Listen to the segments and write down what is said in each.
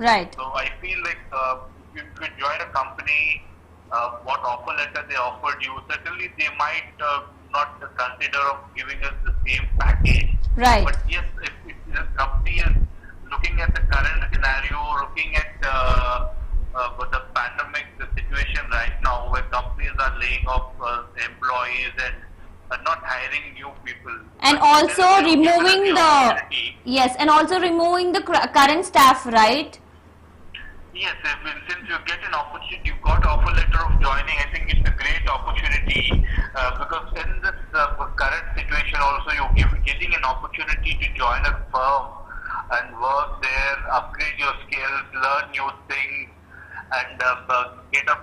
Right. So I feel like if you join a company, what offer letter they offered you, certainly they might not consider of giving us the same package. Right. But yes, if the company is looking at the current scenario, looking at the pandemic, the situation right now, where companies are laying off employees and not hiring new people, And but also still they have given us removing the opportunity. yes, and also removing the current staff, right? Yes, since you get an opportunity, you got offer letter of joining. I think it's a great opportunity because in this current situation, also you're getting an opportunity to join a firm and work there, upgrade your skills, learn new things, and get a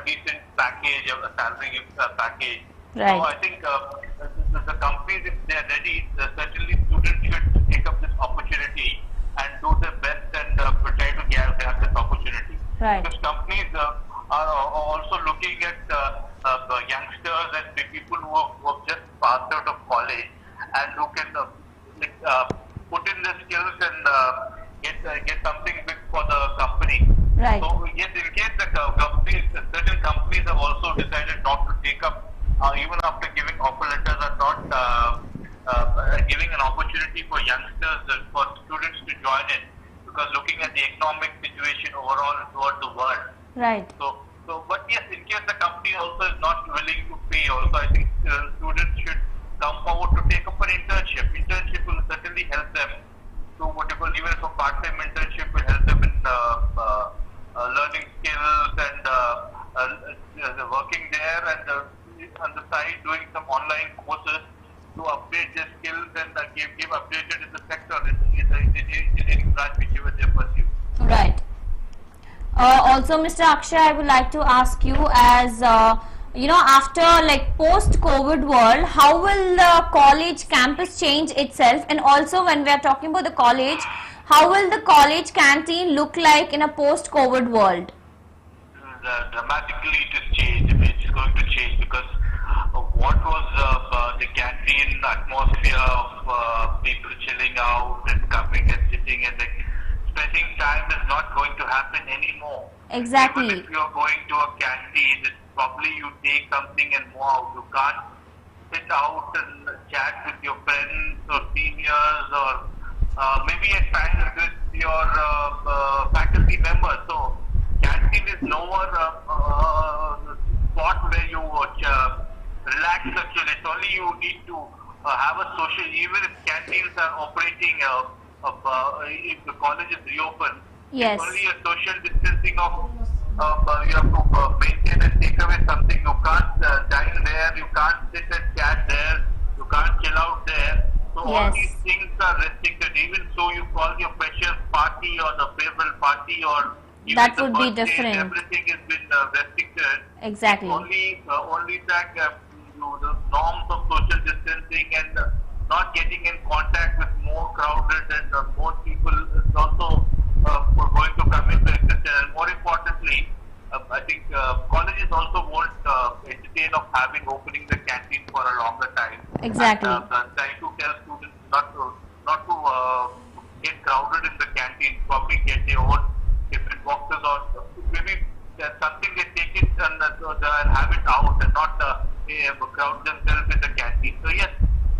decent package, a salary package. Right. So I think the companies, if they are ready, certainly students should take up this opportunity and do their best and try to grab this opportunity. Right. Because companies are also looking at youngsters and the people who have just passed out of college and who can put in their skills and get something big for the company. Right. So yes, in case the companies, certain companies have also decided not to take up, even after giving offer letters, are not giving an opportunity for youngsters, for students to join in, because looking at the economic situation overall throughout the world. Right. But yes, in case the company also is not willing to pay, also I think students should come forward to take up an internship. Internship will certainly help them to whatever, even if a part-time internship will help them in learning skills and working there, and on the side doing some online courses to update their skills and give updated in the sector, in the engineering branch whichever they pursue. Right. Also, Mr. Akshay, I would like to ask you, as after like post-COVID world, how will the college campus change itself? And also, when we are talking about the college, how will the college canteen look like in a post-COVID world? Dramatically, it is changed. It's going to change because what was the canteen atmosphere of people chilling out and coming and sitting and spending time is not going to happen anymore. Exactly. Even if you're going to a canteen, it's probably you take something and move out. You can't sit out and chat with your friends or seniors or maybe at times with your faculty members. So canteen is no more spot where you relax actually. It's only you need to have a social, even if canteens are operating, if the college is reopened, Yes. it's only a social distancing of you have to maintain and take away something. You can't dine there, you can't sit and chat there, you can't chill out there. So all Yes. these things are restricted. Even so, you call your freshers party or the farewell party or even That the would be birthday, different. everything has been restricted. Exactly. Only that the norms of social distancing and not getting in contact with more crowded and more people is also going to come into existence. And more importantly, I think colleges also won't entertain of having opening the canteen for a longer time. Exactly. And, trying to tell students not to get crowded in the canteen, probably get their own different boxes or maybe something they take it and have it out and not crowd themselves in the canteen. So yes,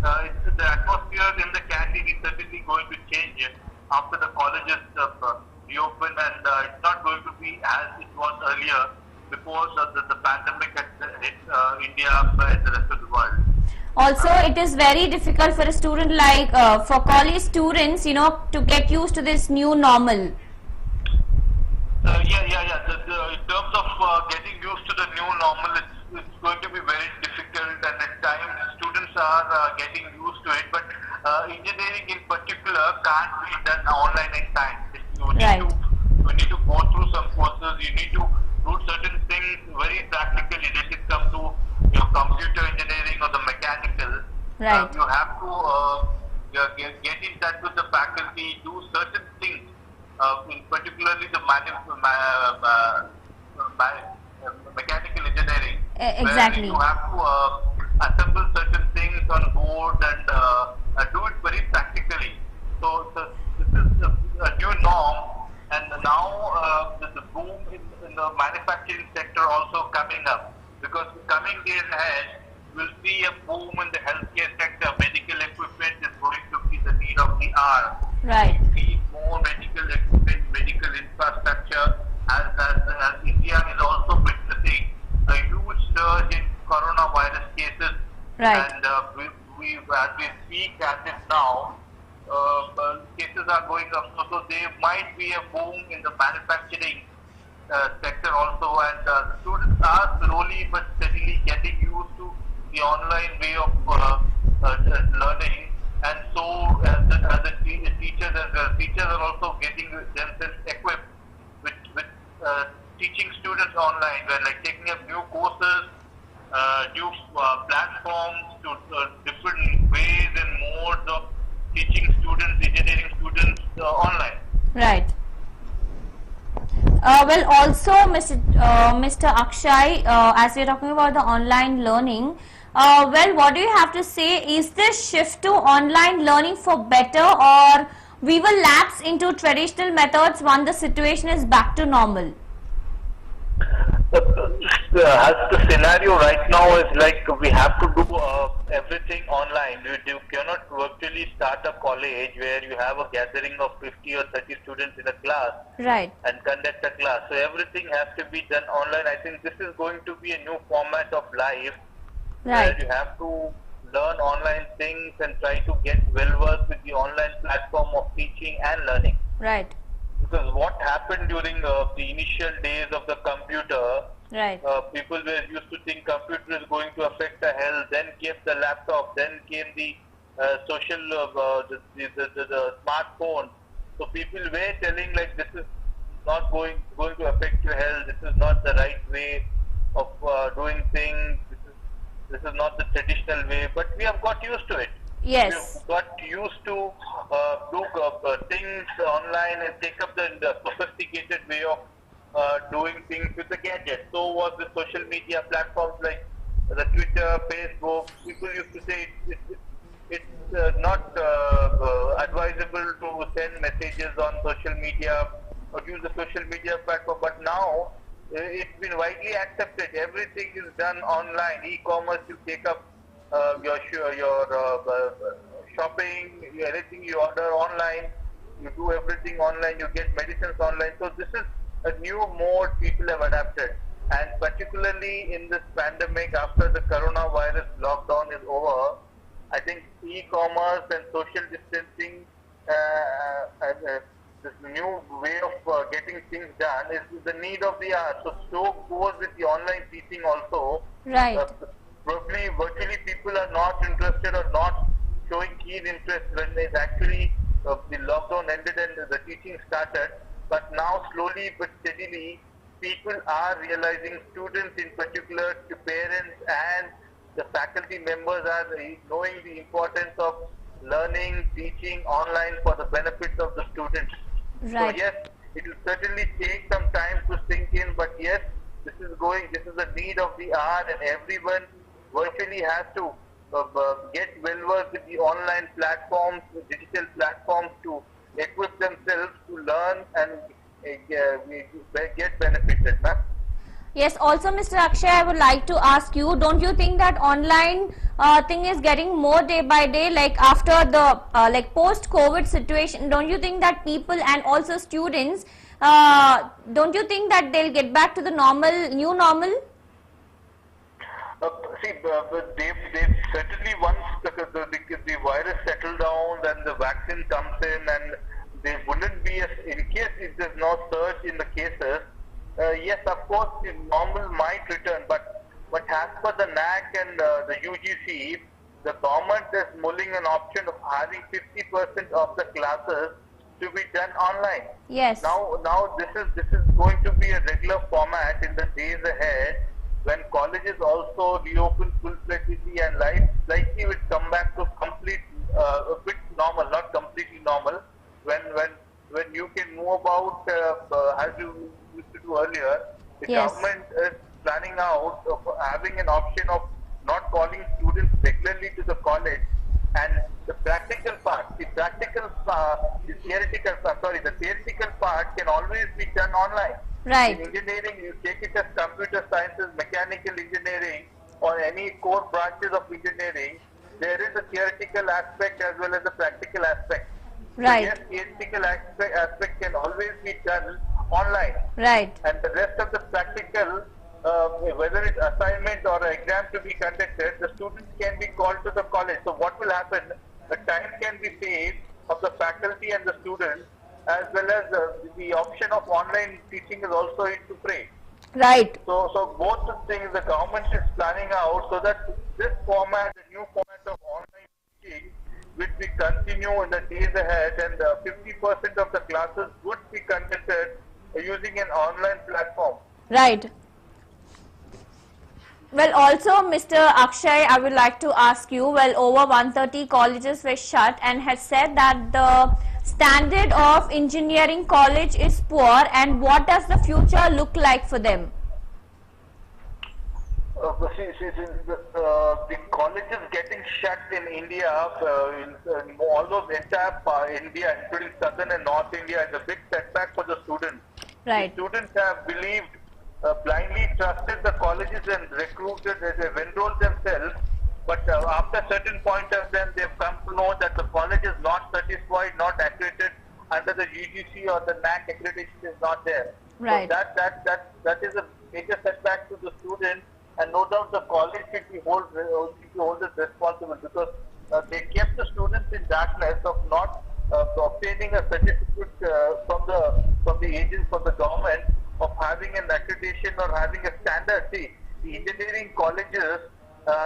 the atmosphere in the canteen is certainly going to change after the colleges reopen, and it's not going to be as it was earlier before the pandemic had hit India and the rest of the world. Also, it is very difficult for a student like for college students, to get used to this new normal. In terms of getting used to the new normal, it's going to be very difficult, and at times students are getting used to it. But engineering in particular can't be done online at times. You need to go through some courses. You need to do certain things very practically. Let it come to your computer engineering or the mechanical. Right. You have to get in touch with the faculty, do certain things. In particularly the mechanical engineering, Exactly. where you have to assemble certain things on board and do it very practically. So this is a new norm, and now manufacturing sector also coming up, because coming days ahead, we'll see a boom in the healthcare sector. Medical equipment is going to be the need of the hour. Right. We need more medical equipment, medical infrastructure, as India is also witnessing a huge surge in coronavirus cases. Right. And as we speak as of now, cases are going up. So there might be a boom in the manufacturing sector also, and students are slowly but steadily getting used to the online way of learning, and so as the teachers as well. Teachers are also getting themselves equipped with teaching students online, where like taking up new courses, new platforms to different ways and modes of teaching students, engineering students online. Right. Well, also, Mr. Akshay, as we're talking about the online learning, well, what do you have to say? Is this shift to online learning for better, or we will lapse into traditional methods once the situation is back to normal? As the scenario right now is like we have to do everything online. You cannot virtually start a college where you have a gathering of 50 or 30 students in a class Right. and conduct a class. So everything has to be done online. I think this is going to be a new format of life, where Right. you have to learn online things and try to get well versed with the online platform of teaching and learning. Right. Because what happened during the initial days of the computer, Right. people were used to think computer is going to affect the health. Then came the laptop. Then came the social, the smartphone. So people were telling like this is not going to affect your health. This is not the right way of doing things. This is not the traditional way. But we have got used to it. Yes. We've got used to do things online and take up the sophisticated way of doing things with the gadget. So was the social media platforms like the Twitter, Facebook. People used to say it's not advisable to send messages on social media or use the social media platform. But now it's been widely accepted. Everything is done online. E-commerce, you take up your shopping, anything you order online, you do everything online, you get medicines online. So this is a new mode people have adapted, and particularly in this pandemic, after the coronavirus lockdown is over, I think e-commerce and social distancing, this new way of getting things done is the need of the hour. So goes with the online teaching also. Right. Probably virtually people are not interested or not showing keen interest when it's actually the lockdown ended and the teaching started. But now slowly but steadily people are realizing, students in particular, to parents and the faculty members are knowing the importance of learning, teaching online for the benefits of the students. Right. So yes, it will certainly take some time to sink in, but yes, this is the need of the hour, and everyone virtually has to get well versed with the online platforms, the digital platforms, to equip themselves to learn and get benefited. Huh? Yes, also Mr. Akshay, I would like to ask you, don't you think that online thing is getting more day by day, like after the like post-COVID situation, don't you think that people and also students, don't you think that they'll get back to the new normal? See, they've certainly, once the virus settles down, then the vaccine comes in, and there wouldn't be, in case if there's no surge in the cases, yes, of course, the normal might return, but as per the NAC and the UGC, the government is mulling an option of having 50% of the classes to be done online. Yes. Now this is going to be a regular format in the days ahead, when colleges also reopen full-fledgedly and life likely will come back to complete a bit normal, not completely normal. When you can move about as you used to do earlier, the Yes. government is planning out of having an option of not calling students regularly to the college, and the practical part, the theoretical part can always be done online. Right. In engineering, you take it as computer sciences, mechanical engineering, or any core branches of engineering. There is a theoretical aspect as well as a practical aspect. So Right. yes, theoretical aspect can always be done online, Right. and the rest of the practical, whether it's assignment or an exam to be conducted, the students can be called to the college. So what will happen? The time can be saved of the faculty and the students, as well as the option of online teaching is also into play. Right. So both the things the government is planning out so that this format, the new format of online teaching, will be continue in the days ahead, and 50% of the classes would be conducted using an online platform. Right. Well, also, Mr. Akshay, I would like to ask you, well, over 130 colleges were shut and has said that the standard of engineering college is poor, and what does the future look like for them? The colleges getting shut in India, in almost entire India, including southern and north India, is a big setback for the students. Right. The students have believed, blindly trusted the colleges and recruited, they've enrolled themselves. But after a certain point of time, they've come to know that the college is not satisfied, not accredited under the UGC or the NAC accreditation is not there. Right. So that is a major setback to the students, and no doubt the college should be hold it responsible, because they kept the students in darkness of not obtaining a certificate from the agents, from the government, of having an accreditation or having a standard. See, the engineering colleges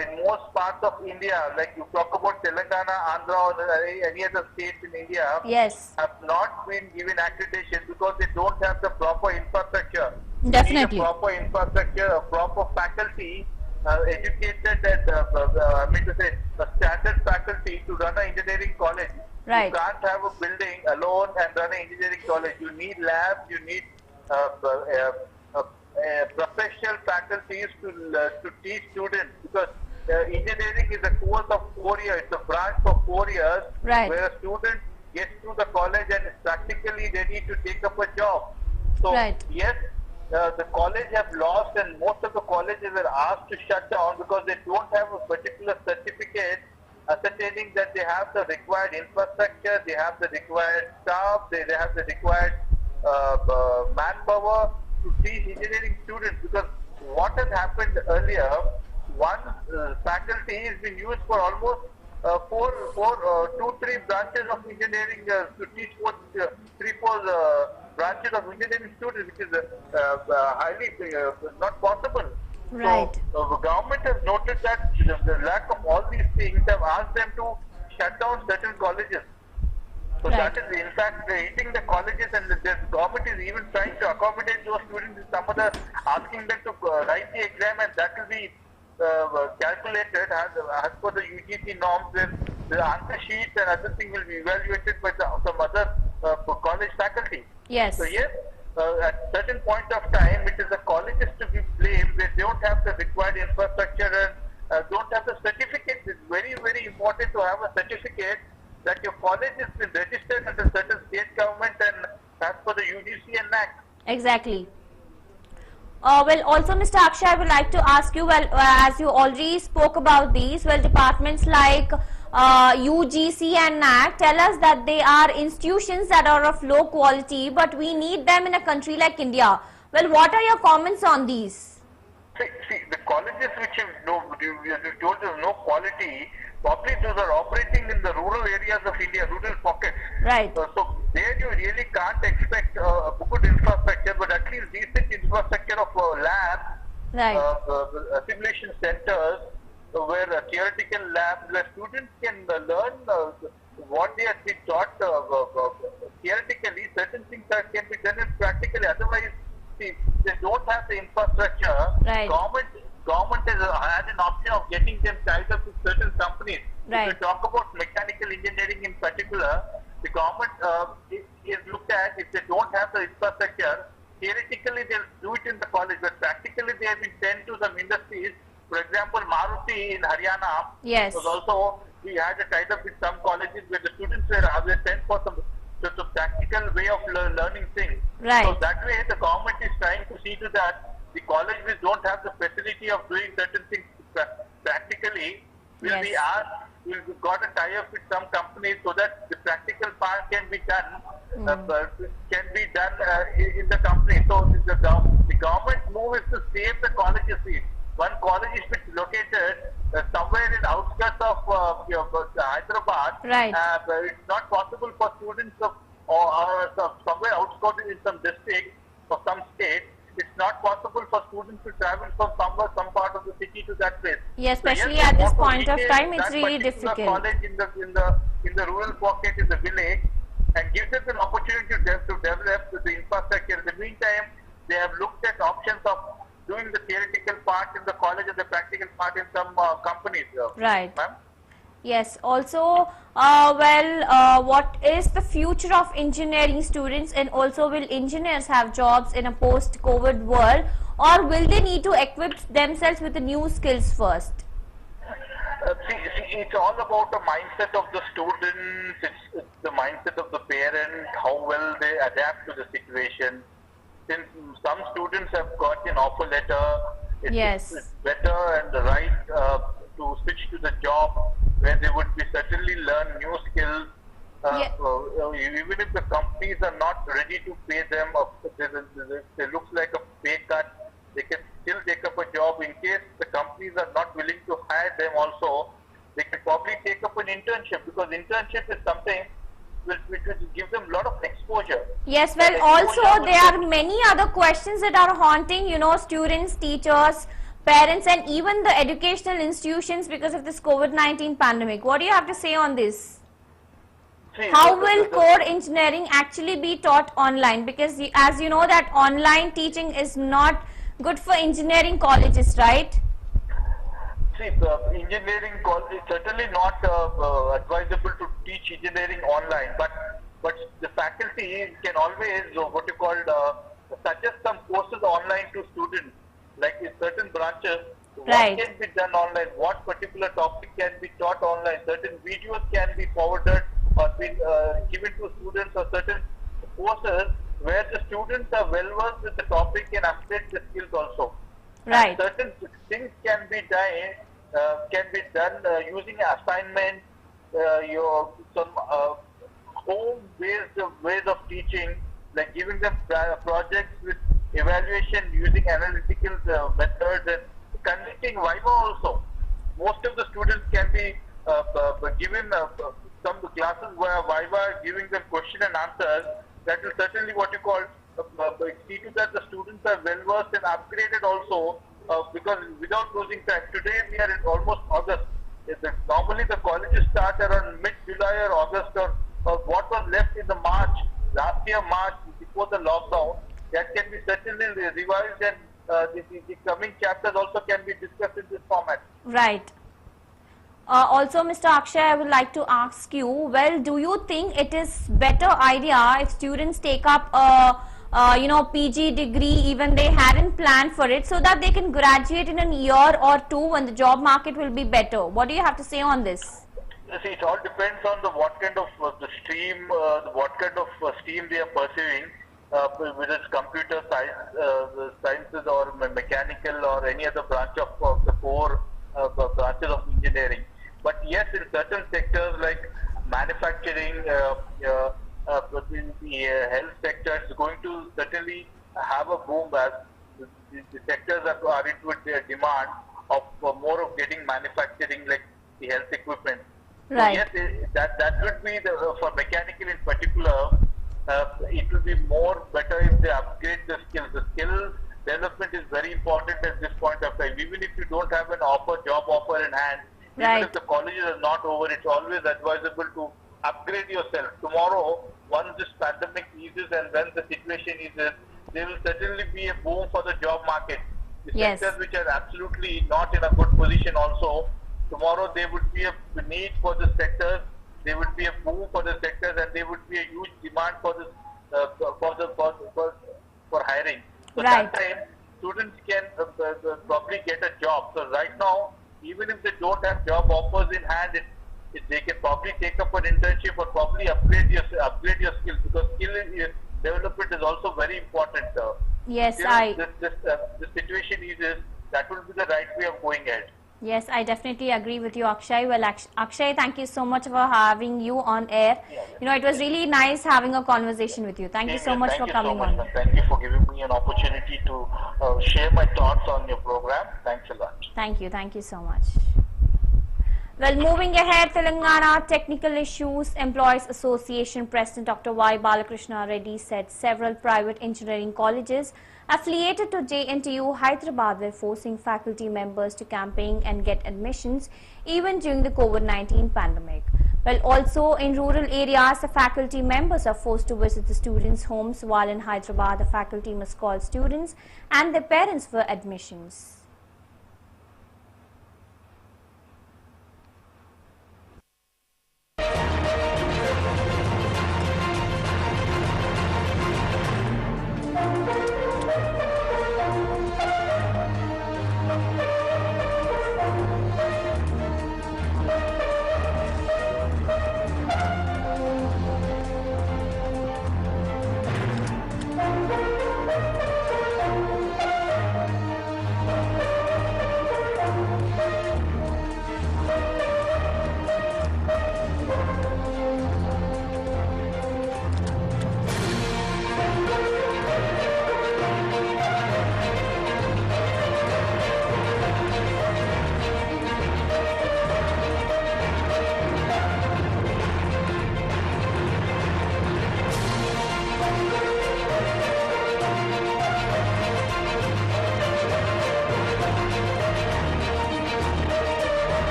in most parts of India, like you talk about Telangana, Andhra, or any other states in India, Yes. have not been given accreditation because they don't have the proper infrastructure. You Definitely. need a proper infrastructure, a proper faculty, educated and I mean to say a standard faculty to run an engineering college. Right. You can't have a building alone and run an engineering college. You need labs, you need professional faculties to teach students, because engineering is a course of 4 years. It's a branch for 4 years, Right. where a student gets to the college and is practically ready to take up a job. So Right. yes, the college have lost, and most of the colleges were asked to shut down because they don't have a particular certificate ascertaining that they have the required infrastructure, they have the required staff, they have the required manpower to teach engineering students. Because what has happened earlier, one faculty has been used for almost two, three branches of engineering to teach what 3, 4 branches of engineering students, which is highly not possible. Right. So the government has noted that the lack of all these things have asked them to shut down certain colleges. So Right. that is in fact hitting the colleges, and the government is even trying to accommodate those students in some other, asking them to write the exam, and that will be calculated as per the UGC norms, where the answer sheets and other things will be evaluated by some other college faculty. Yes. So yes, at certain point of time, it is the colleges to be blamed where they don't have the required infrastructure and don't have the certificate. It's very, very important to have a certificate that your college has been registered under certain state government and as per the UGC and NAC. Exactly. Well, also, Mr. Akshay, I would like to ask you, well, as you already spoke about these, well, departments like UGC and NAC tell us that they are institutions that are of low quality, but we need them in a country like India. Well, what are your comments on these? See, the colleges which have you told there's no quality, probably those are operating in the rural areas of India, rural pockets. Right. So there you really can't expect a good infrastructure, but at least decent infrastructure of labs, Right. simulation centers, where theoretical labs, where students can learn what they have been taught theoretically. Certain things can be done practically. Otherwise, see, they don't have the infrastructure. Right. Government has an option of getting them tied up with certain companies. Right. If you talk about mechanical engineering in particular, the government is looked at, if they don't have the infrastructure, theoretically they'll do it in the college, but practically they have been sent to some industries. For example, Maruti in Haryana Yes. was also, we had a tie up with some colleges where the students were sent for some practical practical way of learning things. Right. So that way, the government is trying to see to that the colleges which don't have the facility of doing certain things practically will be Yes. asked, will got a tie-up with some companies so that the practical part can be done, in the company. So the government move is to save the colleges seat. One college is located somewhere in outskirts of Hyderabad. Right. But it's not possible for students of or somewhere outskirts in some district or some state. It's not possible for students to travel from somewhere, some part of the city to that place. Yes, So especially they at this want to point of retain time, it's that really particular difficult. College in the rural pocket in the village, and gives them an opportunity to develop the infrastructure. In the meantime, they have looked at options of doing the theoretical part in the college and the practical part in some companies. Right. Ma'am? Yes. Also, what is the future of engineering students, and also will engineers have jobs in a post-COVID world, or will they need to equip themselves with the new skills first? It's all about the mindset of the students, it's the mindset of the parent, how well they adapt to the situation. Since some students have got an offer letter, Yes. it's better and the right to switch to the job where they would be certainly learn new skills. Yeah. Even if the companies are not ready to pay them, it looks like a pay cut, they can still take up a job. In case the companies are not willing to hire them also, they can probably take up an internship, because internship is something which will give them a lot of exposure. Yes, well, That also exposure there will- are many other questions that are haunting, students, teachers, parents, and even the educational institutions because of this COVID-19 pandemic. What do you have to say on this? See, How the- will the- core engineering actually be taught online? Because as you know that online teaching is not good for engineering colleges, right? See, the engineering college is certainly not advisable to teach engineering online, but the faculty can always what you call suggest some courses online to students, like in certain branches. Right. What can be done online? What particular topic can be taught online? Certain videos can be forwarded or be given to students, or certain courses where the students are well versed with the topic and update the skills also. Right. And certain things can be done using assignments, some home-based ways of teaching, like giving them projects with evaluation using analytical methods, and conducting Viva also. Most of the students can be given some classes where Viva, giving them question and answers. That is certainly what you call see to that the students are well versed and upgraded also, because without losing time. Today we are in almost August. Normally the colleges start around mid-July or August, or what was left in the March, last year March, before the lockdown. That can be certainly revised, and the coming chapters also can be discussed in this format. Right. Also, Mr. Akshay, I would like to ask you, well, do you think it is better idea if students take up a PG degree, even they hadn't planned for it, so that they can graduate in a year or two when the job market will be better? What do you have to say on this? See, it all depends on what kind of the stream, what kind of stream they are pursuing, whether it's computer science, sciences, or mechanical, or any other branch of the core branches of engineering. But yes, in certain sectors like manufacturing, the health sector is going to certainly have a boom, as the sectors are into a demand of more of getting manufacturing, like the health equipment. Right. So yes, that would be for mechanical in particular. It will be more better if they upgrade the skills. The skill development is very important at this point of time. Even if you don't have an job offer in hand, Right. even if the colleges are not over, it's always advisable to upgrade yourself. Tomorrow, once this pandemic eases and when the situation eases, there will certainly be a boom for the job market. The Yes. sectors which are absolutely not in a good position also, tomorrow there would be a need for the sectors, there would be a boom for the sectors, and there would be a huge demand for this for hiring. So Right. that time students can probably get a job. So right now, even if they don't have job offers in hand, they can probably take up an internship or probably upgrade your skills, because development is also very important. Yes, This situation is that will be the right way of going ahead. Yes, I definitely agree with you, Akshay. Well, Akshay, thank you so much for having you on air. You know, it was really nice having a conversation with you. Thank you so much for coming on. Thank you for giving me an opportunity to share my thoughts on your program. Thanks a lot. Thank you. Thank you so much. Well, moving ahead, Telangana Technical Issues Employees Association President Dr. Y. Balakrishna Reddy said several private engineering colleges affiliated to JNTU Hyderabad were forcing faculty members to campaign and get admissions even during the COVID-19 pandemic. Well, also in rural areas, the faculty members are forced to visit the students' homes, while in Hyderabad, the faculty must call students and their parents for admissions.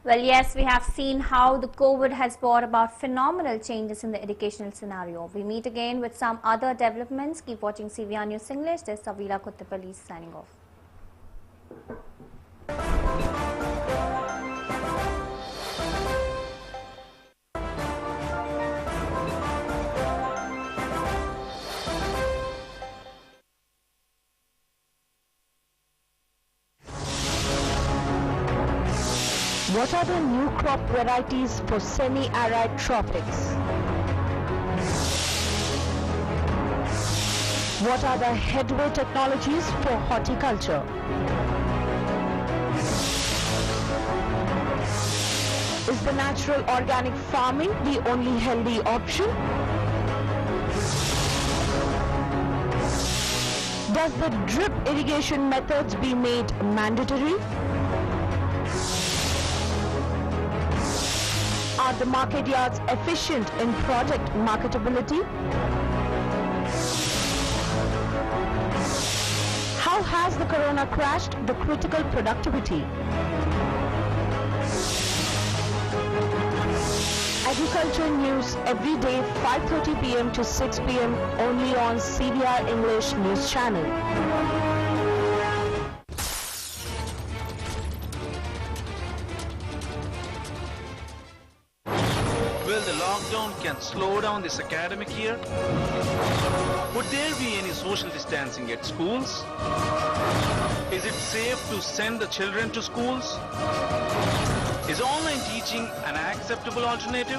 Well, yes, we have seen how the COVID has brought about phenomenal changes in the educational scenario. We meet again with some other developments. Keep watching CVR News English. This is Savila Kuttapalli signing off. What are the new crop varieties for semi-arid tropics? What are the headway technologies for horticulture? Is the natural organic farming the only healthy option? Does the drip irrigation methods be made mandatory? Are the market yards efficient in product marketability? How has the corona crashed the critical productivity? Agriculture news every day 5:30 p.m. to 6 p.m. only on CVR English news channel. Will the lockdown can slow down this academic year? Would there be any social distancing at schools? Is it safe to send the children to schools? Is online teaching an acceptable alternative?